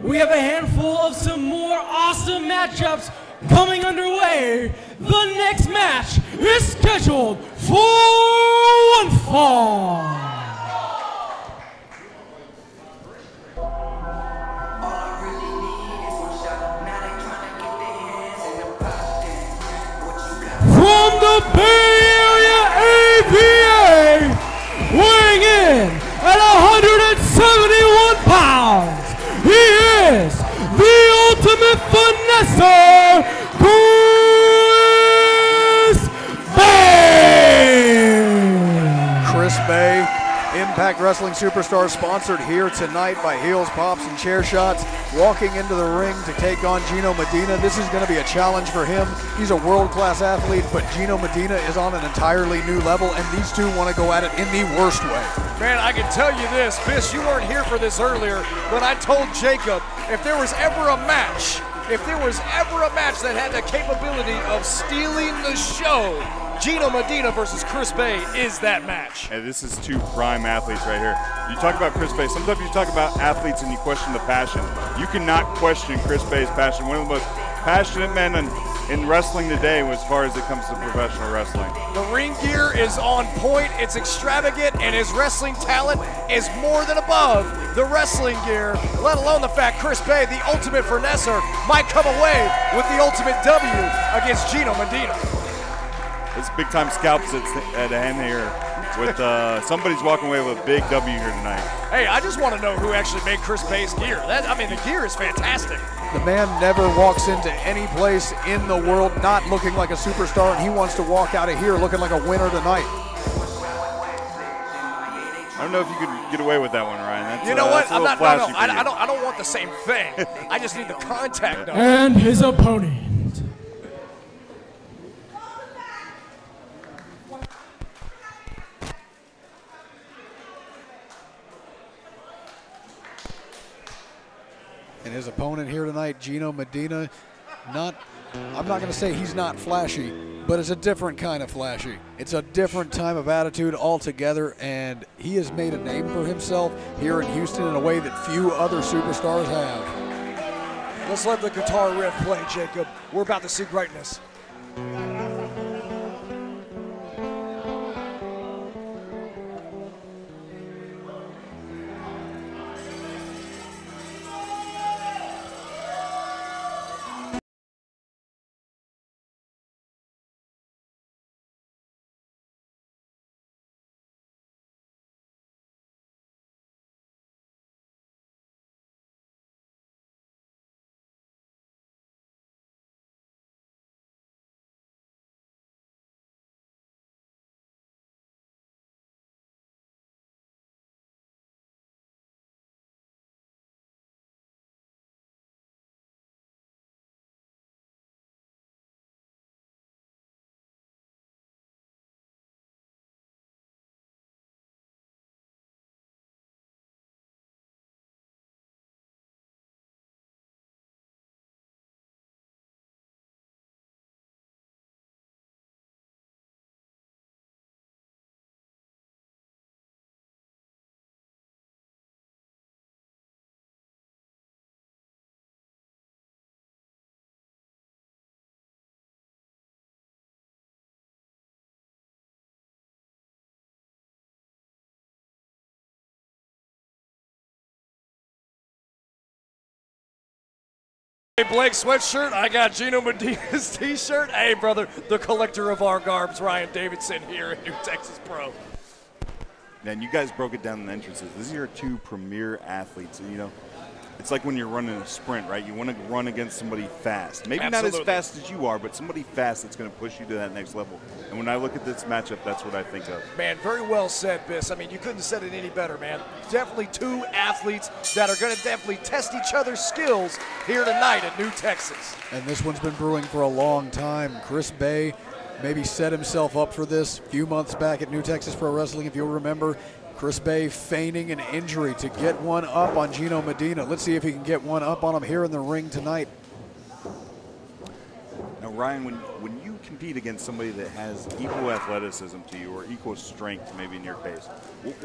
we have a handful of some more awesome matchups coming underway. The next match is scheduled for one fall. From the Bay Area APA, weighing in at 171 pounds, he is the Ultimate Finesser, Chris Bey. Chris Bey, Impact Wrestling Superstar, sponsored here tonight by Heels, Pops, and Chair Shots. Walking into the ring to take on Gino Medina. This is going to be a challenge for him. He's a world-class athlete, but Gino Medina is on an entirely new level, and these two want to go at it in the worst way. Man, I can tell you this, Bish, you weren't here for this earlier, but I told Jacob, if there was ever a match that had the capability of stealing the show, Gino Medina versus Chris Bey is that match. And this is two prime athletes right here. You talk about Chris Bey. Sometimes you talk about athletes and you question the passion. You cannot question Chris Bey's passion. One of the most passionate men in wrestling today as far as it comes to professional wrestling. The ring gear is on point, it's extravagant, and his wrestling talent is more than above the wrestling gear, let alone the fact Chris Bey, the Ultimate Finesser, might come away with the ultimate W against Gino Medina. It's big time scalps at the end here with somebody's walking away with a big W here tonight. Hey, I just want to know who actually made Chris Bey's gear. The gear is fantastic. The man never walks into any place in the world not looking like a superstar, and he wants to walk out of here looking like a winner tonight. I don't know if you could get away with that one, Ryan. That's, you know what? I'm not. I don't want the same thing. I just need the contact number. And his opponent. And his opponent here tonight, Gino Medina, I'm not going to say he's not flashy, but it's a different kind of flashy. It's a different type of attitude altogether, and he has made a name for himself here in Houston in a way that few other superstars have. Let's let the guitar riff play, Jacob. We're about to see greatness. Hey, Blake sweatshirt, I got Gino Medina's t-shirt. Hey, brother, the collector of our garbs, Ryan Davidson here at New Texas Pro. Man, you guys broke it down in the entrances. These are your two premier athletes. You know, it's like when you're running a sprint, right? You want to run against somebody fast. Maybe Absolutely. not as fast as you are, but somebody fast that's going to push you to that next level. And when I look at this matchup, that's what I think of. Man, very well said, Biss. I mean, you couldn't have said it any better, man. Definitely two athletes that are going to definitely test each other's skills here tonight at New Texas. And this one's been brewing for a long time. Chris Bey maybe set himself up for this a few months back at New Texas Pro Wrestling, if you'll remember. Chris Bey feigning an injury to get one up on Gino Medina. Let's see if he can get one up on him here in the ring tonight. Now, Ryan, when you compete against somebody that has equal athleticism to you or equal strength, maybe in your case,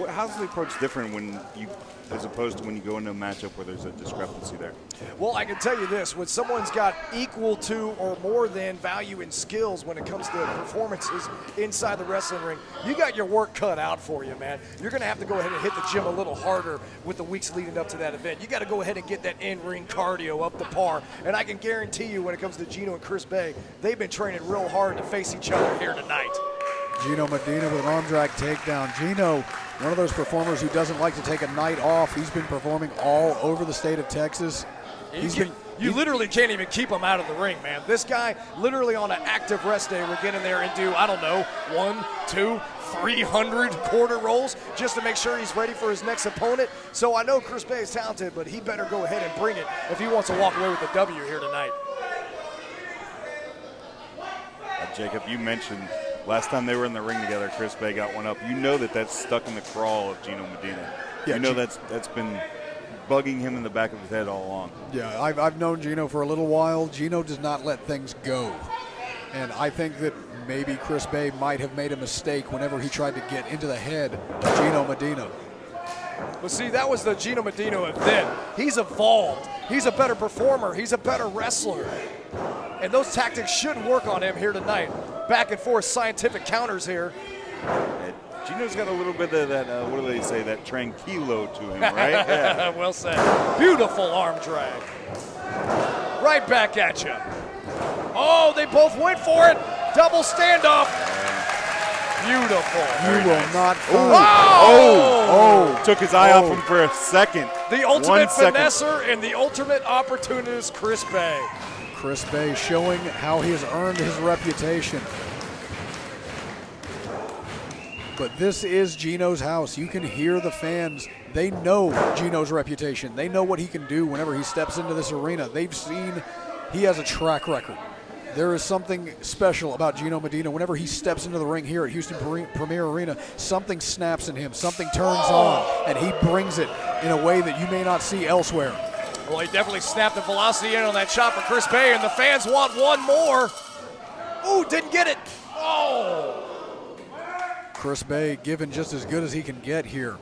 how's the approach different when you, as opposed to when you go into a matchup where there's a discrepancy there? Well, I can tell you this, when someone's got equal to or more than value and skills when it comes to performances inside the wrestling ring, you got your work cut out for you, man. You're going to have to go ahead and hit the gym a little harder with the weeks leading up to that event. You got to go ahead and get that in-ring cardio up to par, and I can guarantee you when it comes to Gino and Chris Bey, they've been training real hard to face each other here tonight. Gino Medina with an arm drag takedown. Gino, one of those performers who doesn't like to take a night off. He's been performing all over the state of Texas. You literally can't even keep him out of the ring, man. This guy literally on an active rest day will get in there and do, I don't know, 1, 2, 300 quarter rolls just to make sure he's ready for his next opponent. So I know Chris Bey is talented, but he better go ahead and bring it if he wants to walk away with the W here tonight. Jacob, you mentioned last time they were in the ring together, Chris Bey got one up. You know that's stuck in the crawl of Gino Medina. Yeah, you know that's been bugging him in the back of his head all along. Yeah, I've known Gino for a little while. Gino does not let things go. And I think that maybe Chris Bey might have made a mistake whenever he tried to get into the head of Gino Medina. But see, that was the Gino Medina of then. He's evolved. He's a better performer. He's a better wrestler. And those tactics should work on him here tonight. Back and forth scientific counters here. Gino's got a little bit of that, what do they say, that tranquilo to him, right? Yeah. Well said. Beautiful arm drag. Right back at you. Oh, they both went for it. Double standoff. Beautiful. You will not find. Oh! Took his eye off him for a second. The ultimate finesser and the ultimate opportunist, Chris Bey. Chris Bey showing how he has earned his reputation. But this is Gino's house. You can hear the fans. They know Gino's reputation. They know what he can do whenever he steps into this arena. They've seen he has a track record. There is something special about Gino Medina. Whenever he steps into the ring here at Houston Premier Arena, something snaps in him, something turns on, and he brings it in a way that you may not see elsewhere. Well, he definitely snapped the velocity in on that shot for Chris Bey, and the fans want one more. Ooh, didn't get it. Oh! Chris Bey giving just as good as he can get here.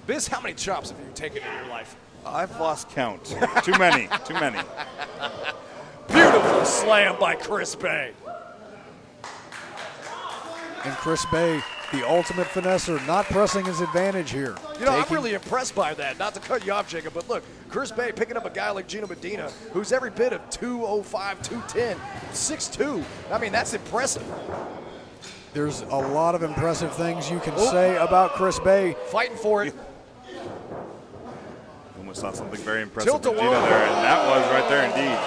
Biz, how many chops have you taken in your life? I've lost count. Too many, too many. Beautiful slam by Chris Bey. And Chris Bey, the ultimate finesser, not pressing his advantage here. You know, I'm really impressed by that. Not to cut you off, Jacob, but look, Chris Bey picking up a guy like Gino Medina, who's every bit of 205, 210, 6'2". I mean, that's impressive. There's a lot of impressive things you can say about Chris Bey. Fighting for it. Almost saw something very impressive with Gino there, and that was right there indeed.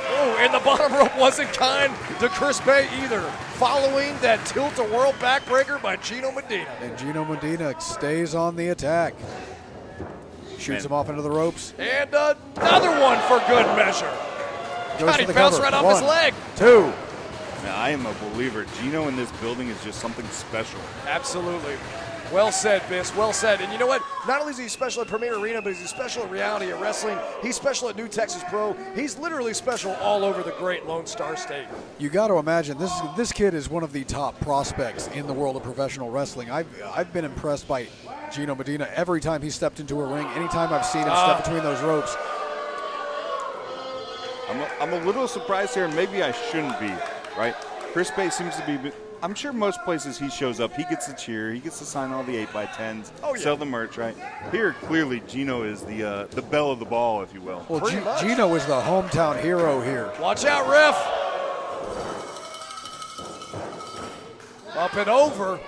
Oh, and the bottom rope wasn't kind to Chris Bey either, following that tilt-a-whirl backbreaker by Gino Medina. And Gino Medina stays on the attack. Shoots him off into the ropes. And another one for good measure. God, he bounced right off his leg. 2. Now, I am a believer. Gino in this building is just something special. Absolutely. Well said, Biss. Well said. And you know what? Not only is he special at Premier Arena, but he's special at Reality at Wrestling. He's special at New Texas Pro. He's literally special all over the great Lone Star State. You got to imagine this kid is one of the top prospects in the world of professional wrestling. I've been impressed by Gino Medina every time he stepped into a ring. Anytime I've seen him step between those ropes. I'm a little surprised here. Maybe I shouldn't be. Right? Chris Bey seems to be, I'm sure most places he shows up, he gets to cheer, he gets to sign all the 8x10s, sell the merch, right? Here, clearly, Gino is the belle of the ball, if you will. Well, Gino is the hometown hero here. Watch out, ref. Up and over.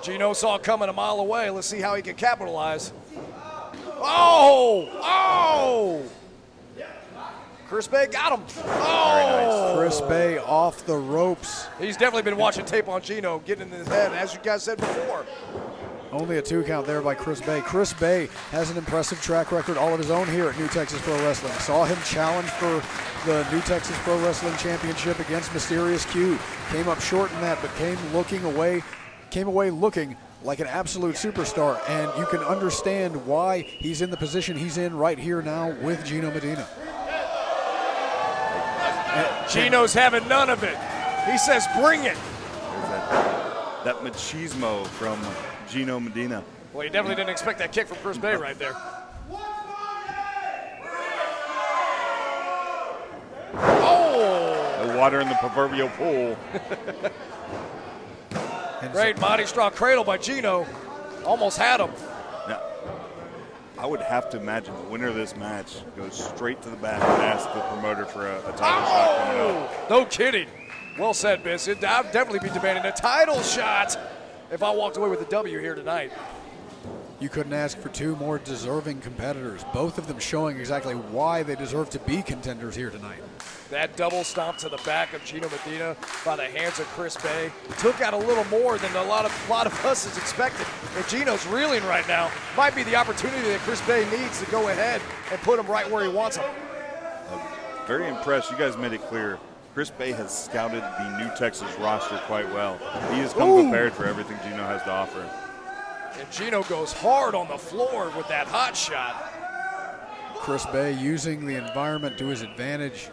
Gino saw it coming a mile away. Let's see how he can capitalize. Oh! Oh! Chris Bey got him. Oh! Chris Bey off the ropes. He's definitely been watching tape on Gino, getting in his head, as you guys said before. Only a 2 count there by Chris Bey. Chris Bey has an impressive track record all of his own here at New Texas Pro Wrestling. Saw him challenge for the New Texas Pro Wrestling Championship against Mysterious Q. Came up short in that, but came away looking like an absolute superstar, and you can understand why he's in the position he's in right here now with Gino Medina. Gino's having none of it. He says, bring it. That machismo from Gino Medina. Well, he definitely didn't expect that kick from Chris Bey right there. Oh! The water in the proverbial pool. Great Monty Straw cradle by Gino. Almost had him. Now, I would have to imagine the winner of this match goes straight to the back and asks the promoter for a title shot coming up. No kidding. Well said, Vince. I'd definitely be demanding a title shot if I walked away with a W here tonight. You couldn't ask for two more deserving competitors, both of them showing exactly why they deserve to be contenders here tonight. That double stomp to the back of Gino Medina by the hands of Chris Bey took out a little more than a lot of us is expected. And Gino's reeling right now. Might be the opportunity that Chris Bey needs to go ahead and put him right where he wants him. Very impressed. You guys made it clear. Chris Bey has scouted the New Texas roster quite well. He has come prepared for everything Gino has to offer. And Gino goes hard on the floor with that hot shot. Chris Bey using the environment to his advantage.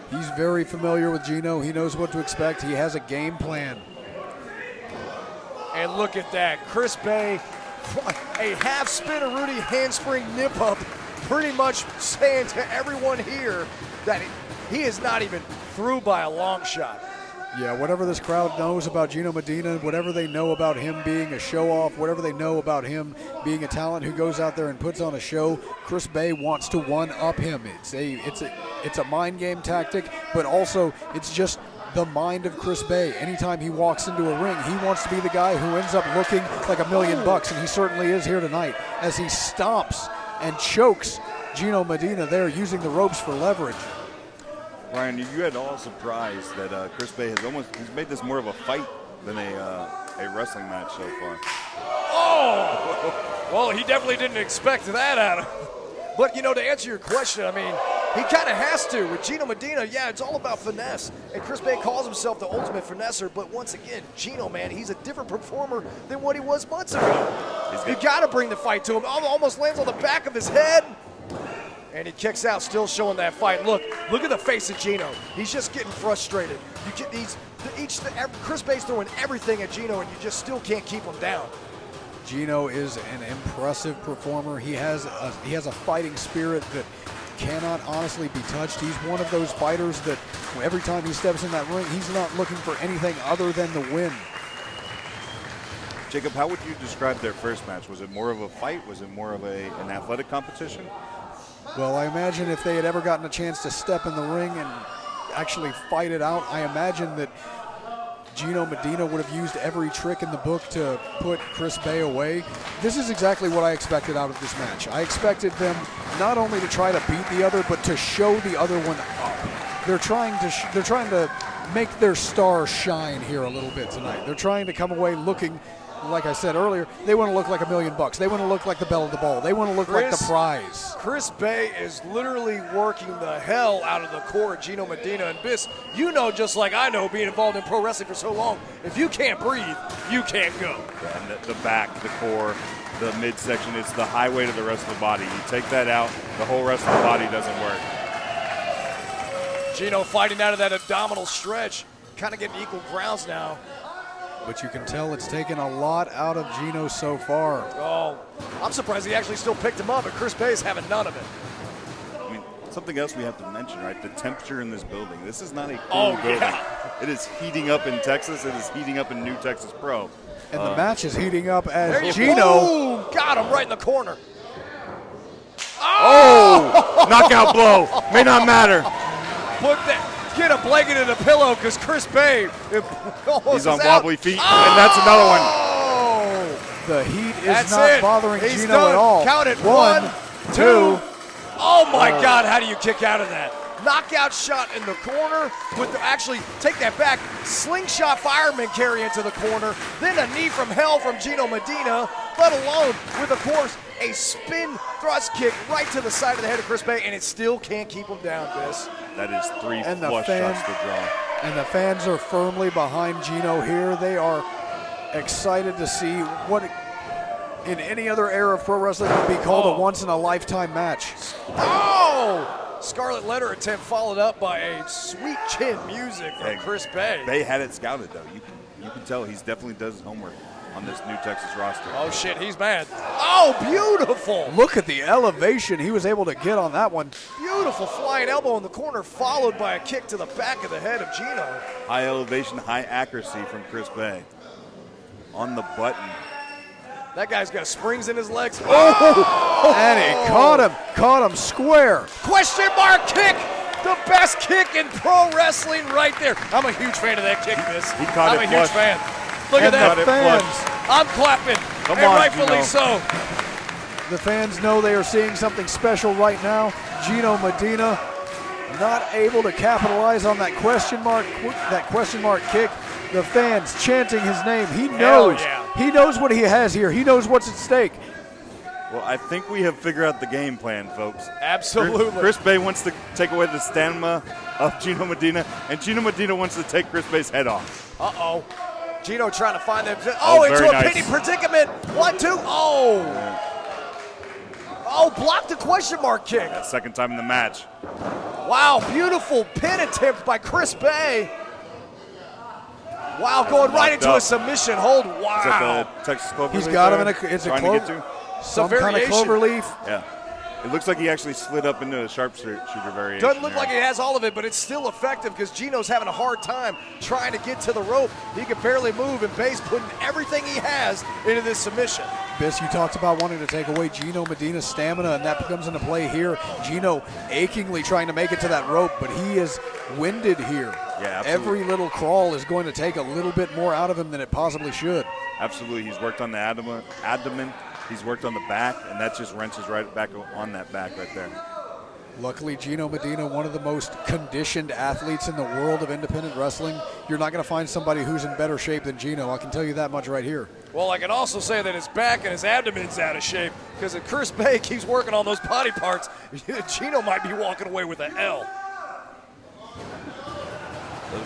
He's very familiar with Gino. He knows what to expect. He has a game plan. And look at that. Chris Bey, a half spin of Rudy handspring nip up, pretty much saying to everyone here that he is not even through by a long shot. Yeah, whatever this crowd knows about Gino Medina, whatever they know about him being a show-off, whatever they know about him being a talent who goes out there and puts on a show, Chris Bey wants to one-up him. It's a mind game tactic, but also it's just the mind of Chris Bey. Anytime he walks into a ring, he wants to be the guy who ends up looking like $1 million, and he certainly is here tonight as he stomps and chokes Gino Medina there using the ropes for leverage. Ryan, you had all surprised that Chris Bey he's made this more of a fight than a wrestling match so far. Oh! Well, he definitely didn't expect that out of him. But, to answer your question, I mean, he kind of has to. With Gino Medina, yeah, it's all about finesse. And Chris Bey calls himself the ultimate finesser. But once again, Gino, man, he's a different performer than what he was months ago. You got to bring the fight to him. Almost lands on the back of his head. And he kicks out, still showing that fight. Look at the face of Gino. He's just getting frustrated. Chris Bey's throwing everything at Gino, and you just still can't keep him down. Gino is an impressive performer. He has a fighting spirit that cannot honestly be touched. He's one of those fighters that every time he steps in that ring, he's not looking for anything other than the win. Jacob, how would you describe their first match? Was it more of a fight? Was it more of an athletic competition? Well, I imagine if they had ever gotten a chance to step in the ring and actually fight it out, I imagine that Gino Medina would have used every trick in the book to put Chris Bey away. This is exactly what I expected out of this match. I expected them not only to try to beat the other, but to show the other one up. They're trying to make their star shine here a little bit tonight. They're trying to come away looking, like I said earlier, they want to look like $1 million. They want to look like the belle of the ball. They want to look like the prize. Chris Bey is literally working the hell out of the core of Gino Medina. And Biss, you know just like I know, being involved in pro wrestling for so long, if you can't breathe, you can't go. Yeah, and the back, the core, the midsection, it's the highway to the rest of the body. You take that out, the whole rest of the body doesn't work. Gino fighting out of that abdominal stretch, kind of getting equal grounds now. But you can tell it's taken a lot out of Gino so far. Oh, I'm surprised he actually still picked him up, and Chris Bey's having none of it. I mean, something else we have to mention, right? The temperature in this building. This is not a cool building. Yeah. It is heating up in Texas. It is heating up in New Texas Pro. And the match is heating up as Gino. Gino. Got him right in the corner. Oh! Knockout blow. May not matter. Get a blanket and a pillow because Chris Bey he's on wobbly feet, and that's another one. Oh! The heat is not bothering Gino at all. Count it. 1, 2. Oh my God! How do you kick out of that? Knockout shot in the corner with actually take that back. Slingshot fireman carry into the corner. Then a knee from hell from Gino Medina. Let alone with, of course, a spin thrust kick right to the side of the head of Chris Bey, and it still can't keep him down, Biss. That is 3 flush shots to draw. And the fans are firmly behind Gino here. They are excited to see what in any other era of pro wrestling would be called a once-in-a-lifetime match. Oh! Scarlet Letter attempt followed up by a sweet chin music from Chris Bey. Bey had it scouted, though. You can tell he's definitely does his homework on this new Texas roster. Oh, shit, he's mad. Oh, beautiful. Look at the elevation he was able to get on that one. Beautiful flying elbow in the corner, followed by a kick to the back of the head of Gino. High elevation, high accuracy from Chris Bey. On the button. That guy's got springs in his legs. Oh! And he caught him square. Question mark kick. The best kick in pro wrestling right there. I'm a huge fan of that kick, Miss. He caught I'm it a huge flush. fan. Look at that. The fans, I'm clapping. Come and on, rightfully Gino. so. the fans know they are seeing something special right now. Gino Medina not able to capitalize on that question mark kick. The fans chanting his name. He knows. yeah. He knows what he has here. He knows what's at stake. Well, I think we have figured out the game plan, folks. Absolutely. Chris Bey wants to take away the stamina of Gino Medina, and Gino Medina wants to take Chris Bey's head off. Uh-oh. Gino trying to find them. Oh, into very a nice. pity predicament. 1, 2. Oh. Oh, blocked the question mark kick. That second time in the match. Wow, beautiful pin attempt by Chris Bey. Wow, going right into a submission hold. Is Wow. that the Texas Clover He's leaf got him there? in a. It's a Trying to get clover. to? Some It's a kind of variation. clover leaf. Yeah. It looks like he actually slid up into a sharpshooter variation. Doesn't look there. like he has all of it, but it's still effective because Gino's having a hard time trying to get to the rope. He can barely move, and Bey's putting everything he has into this submission. Biss, you talked about wanting to take away Gino Medina's stamina, and that comes into play here. Gino achingly trying to make it to that rope, but he is winded here. Yeah, absolutely. Every little crawl is going to take a little bit more out of him than it possibly should. Absolutely. He's worked on the abdomen. He's worked on the back, and that just wrenches right back on that back right there. Luckily, Gino Medina, one of the most conditioned athletes in the world of independent wrestling. You're not going to find somebody who's in better shape than Gino. I can tell you that much right here. Well, I can also say that his back and his abdomen's out of shape because if Chris Bey keeps working on those body parts, Gino might be walking away with an L.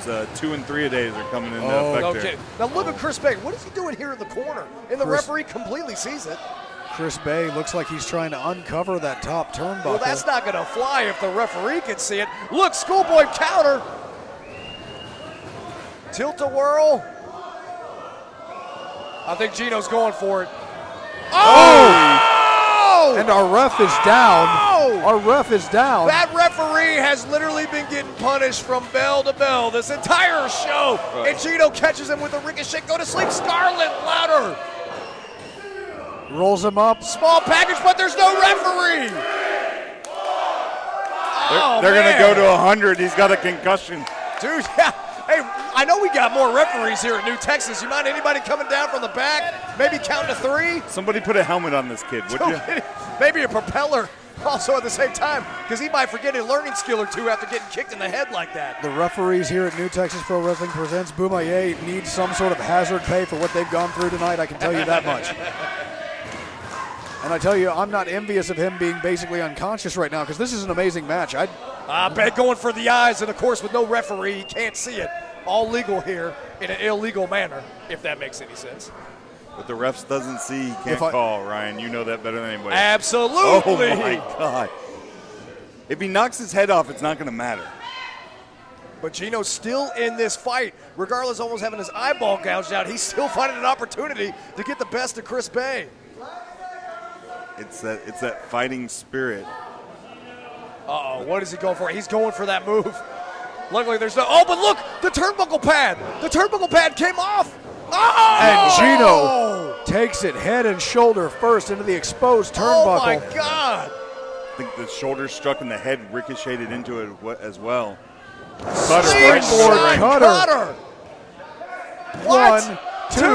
Those 2 and 3 a days are coming into effect No there. kidding. Now look at Chris Bey. What is he doing here in the corner? And the referee completely sees it. Chris Bey looks like he's trying to uncover that top turnbuckle. Well, that's not going to fly if the referee can see it. Look, schoolboy counter. Tilt-a-whirl. I think Gino's going for it. Oh! And our ref is down. Oh! Our ref is down. That referee has literally been getting punished from bell to bell this entire show. Right. And Gino catches him with a ricochet. Go to sleep, Scarlet Ladder. Rolls him up. Small package, but there's no referee. They're going to go to 100. He's got a concussion. Dude, yeah. Hey, I know we got more referees here in New Texas. You mind anybody coming down from the back? Maybe counting to 3? Somebody put a helmet on this kid, would you? Maybe a propeller also at the same time, because he might forget a learning skill or two after getting kicked in the head like that. The referees here at New Texas Pro Wrestling Presents Boomaier need some sort of hazard pay for what they've gone through tonight. I can tell you that much. And I tell you, I'm not envious of him being basically unconscious right now because this is an amazing match. I bet going for the eyes, and of course with no referee, you can't see it. All legal here in an illegal manner, if that makes any sense. What the refs doesn't see, he can't call, Ryan. You know that better than anybody. Absolutely. Oh, my God. If he knocks his head off, it's not going to matter. But Gino's still in this fight. Regardless of almost having his eyeball gouged out, he's still finding an opportunity to get the best of Chris Bey. It's that fighting spirit. Uh-oh, what is he going for? He's going for that move. Luckily, there's no... Oh, but look, the turnbuckle pad. The turnbuckle pad came off. Oh! And Gino takes it head and shoulder first into the exposed turnbuckle. Oh, my God. I think the shoulder struck and the head ricocheted into it as well. Springboard cutter. What? 1, 2, 3.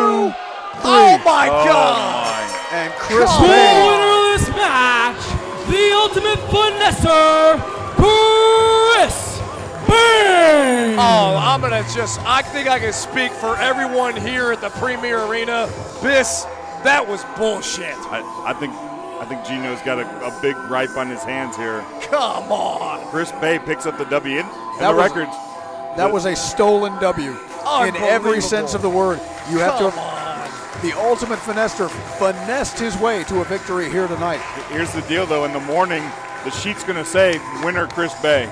Oh, my God. And Chris The Bey. winner of this match, the ultimate finesser, Chris Bey. Oh, I think I can speak for everyone here at the Premier Arena. Biss, that was bullshit. I think Gino's got a big gripe on his hands here. Come on. Chris Bey picks up the W in That the was- records. That was a stolen W in every sense of the word. You have Come to. on. The ultimate finesser finessed his way to a victory here tonight. Here's the deal, though. In the morning, the sheet's going to say winner Chris Bey,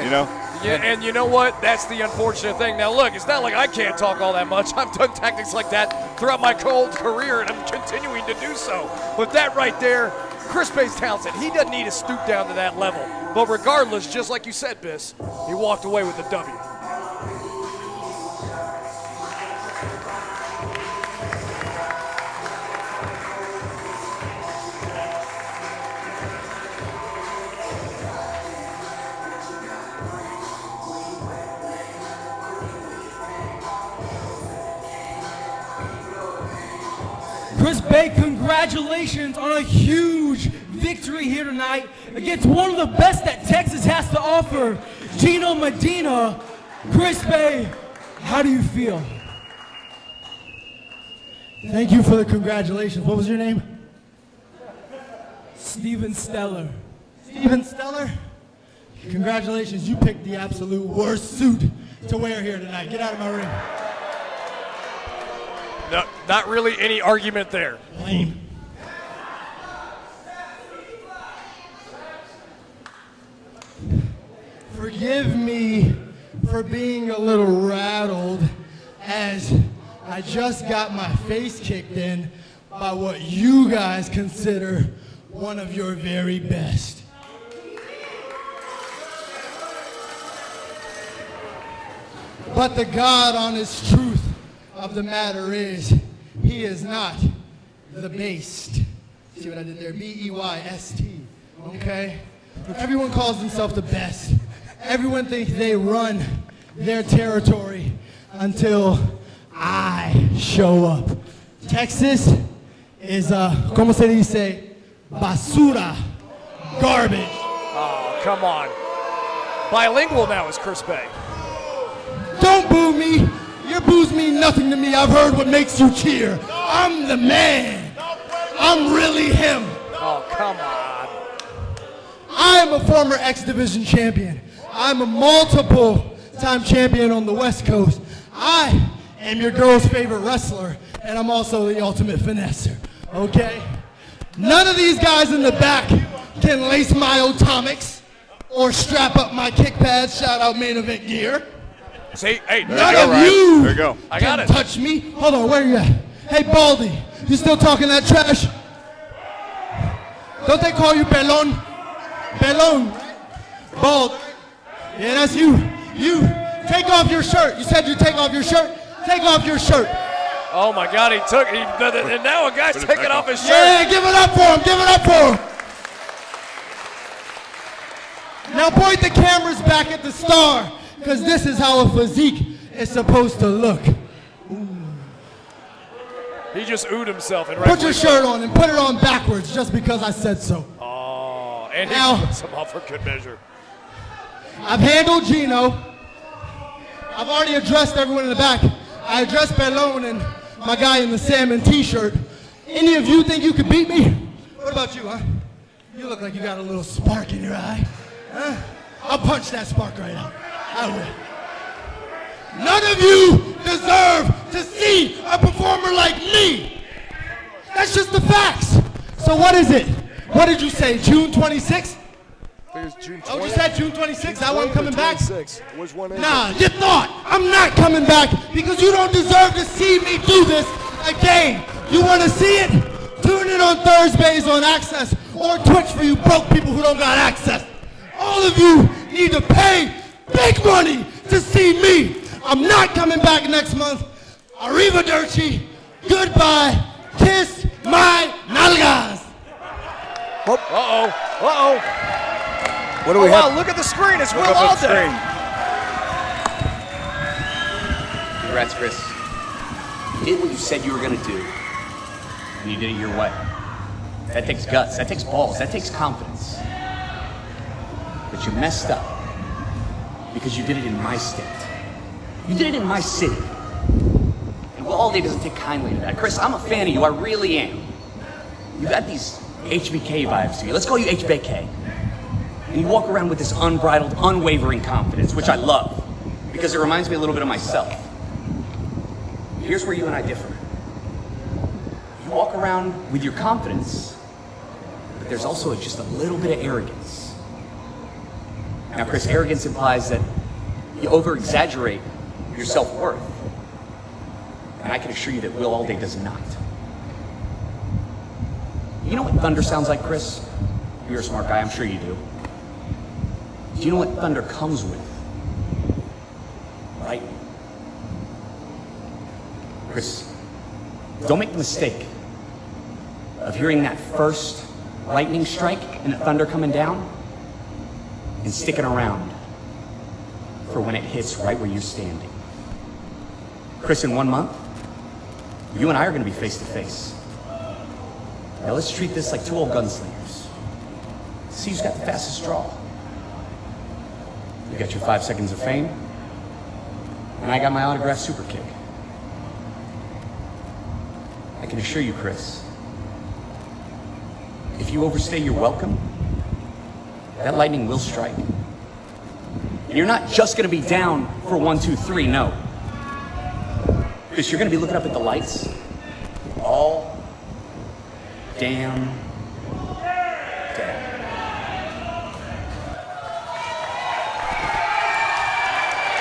you know? Yeah, and you know what? That's the unfortunate thing. Now, look, it's not like I can't talk all that much. I've done tactics like that throughout my cold career, and I'm continuing to do so. But that right there, Chris Bey's talented. He doesn't need to stoop down to that level. But regardless, just like you said, Biss, he walked away with a W. Chris Bey, congratulations on a huge victory here tonight against one of the best that Texas has to offer, Gino Medina. Chris Bey, how do you feel? Thank you for the congratulations. What was your name? Steven Stellar. Steven Stellar? Congratulations, you picked the absolute worst suit to wear here tonight. Get out of my ring. No, not really any argument there. Lame. Forgive me for being a little rattled as I just got my face kicked in by what you guys consider one of your very best. But the God honest truth of the matter is, he is not the based. See what I did there? B-E-Y-S-T, okay? Everyone calls themselves the best. Everyone thinks they run their territory until I show up. Texas is, como se dice, basura, garbage. Oh, come on. Bilingual now is Chris Bey. Don't boo me. Your boos mean nothing to me. I've heard what makes you cheer. I'm the man. I'm really him. Oh, come on. I am a former X Division champion. I'm a multiple-time champion on the West Coast. I am your girl's favorite wrestler, and I'm also the ultimate finesser, okay? None of these guys in the back can lace my atomics or strap up my kick pads, shout out Main Event gear. See, hey, none of you there you go. I got can it. touch me. Hold on, where you at? Hey, Baldy, you still talking that trash? Don't they call you Pelon? Pelon, Bald. Yeah, that's you. You, take off your shirt. You said you take off your shirt? Take off your shirt. Oh my God, and now a guy's taking off his shirt. Yeah, give it up for him, give it up for him. Now point the cameras back at the star, because this is how a physique is supposed to look. He just oohed himself. And Put your shirt on and put it on backwards just because I said so. Oh, and he Now- puts him off for good measure. I've handled Gino. I've already addressed everyone in the back. I addressed Pelon and my guy in the salmon t-shirt. Any of you think you could beat me? What about you, huh? You look like you got a little spark in your eye. Huh? I'll punch that spark right out. I will. None of you deserve to see a performer like me. That's just the facts. So what is it? What did you say, June 26th? It was June 20th. Oh, you said June 26th? I wasn't coming back? 26th was one Nah, you thought. I'm not coming back because you don't deserve to see me do this again. You want to see it? Tune in on Thursdays on Access or Twitch for you broke people who don't got access. All of you need to pay big money to see me. I'm not coming back next month. Arrivederci. Goodbye. Kiss my nalgas. Uh-oh. Uh-oh. What do we Wow, have? look at the screen. It's Will Look up Alday. that Congrats, Chris. You did what you said you were going to do, and you did it your way. That takes guts, that takes balls, that takes confidence. But you messed up because you did it in my state. You did it in my city. And Will Alday doesn't take kindly to that. Chris, I'm a fan of you, I really am. You got these HBK vibes to you. Let's call you HBK. And you walk around with this unbridled, unwavering confidence, which I love, because it reminds me a little bit of myself. Here's where you and I differ. You walk around with your confidence, but there's also just a little bit of arrogance. Now, Chris, arrogance implies that you over-exaggerate your self-worth. And I can assure you that Will Allday does not. You know what thunder sounds like, Chris? You're a smart guy, I'm sure you do. Do you know what thunder comes with? Lightning. Chris, don't make the mistake of hearing that first lightning strike and the thunder coming down and sticking around for when it hits right where you're standing. Chris, in 1 month, you and I are going to be face to face. Now let's treat this like two old gunslingers. See who's got the fastest draw. You got your 5 seconds of fame, and I got my autographed super kick. I can assure you, Chris, if you overstay your welcome, that lightning will strike. And you're not just going to be down for 1, 2, 3, no. Chris, you're going to be looking up at the lights all damn day.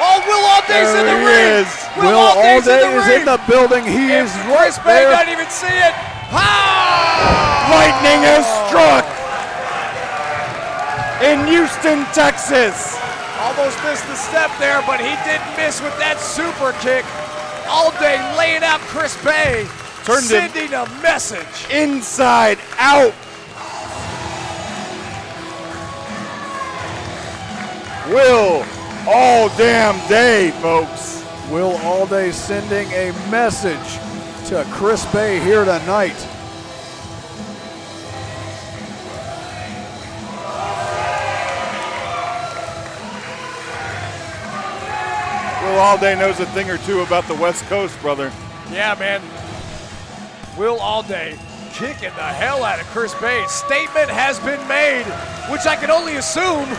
Oh, Will Allday's in the ring. Will Allday is in the building. He is right Chris Bey there. doesn't even see it. Ah! Lightning has struck in Houston, Texas. Almost missed the step there, but he didn't miss with that super kick. Allday laying out Chris Bey, sending a message. Inside out. Will all damn day, folks. Will Allday sending a message to Chris Bey here tonight. Will Allday knows a thing or two about the West Coast, brother. Yeah, man. Will Allday kicking the hell out of Chris Bey. Statement has been made, which I can only assume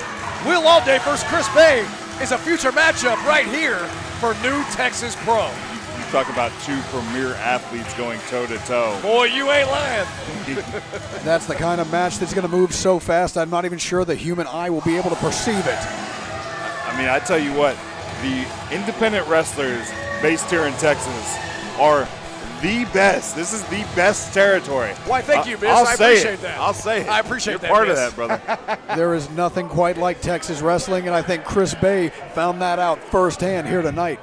Will Allday versus Chris Bey is a future matchup right here for New Texas Pro. You talk about two premier athletes going toe-to-toe. Boy, you ain't lying. That's the kind of match that's going to move so fast, I'm not even sure the human eye will be able to perceive it. I mean, I tell you what, the independent wrestlers based here in Texas are the best. This is the best territory. Why, thank you, Miss. I appreciate that. I'll say it. I appreciate that, You're part Miss. of that, brother. There is nothing quite like Texas wrestling, and I think Chris Bey found that out firsthand here tonight.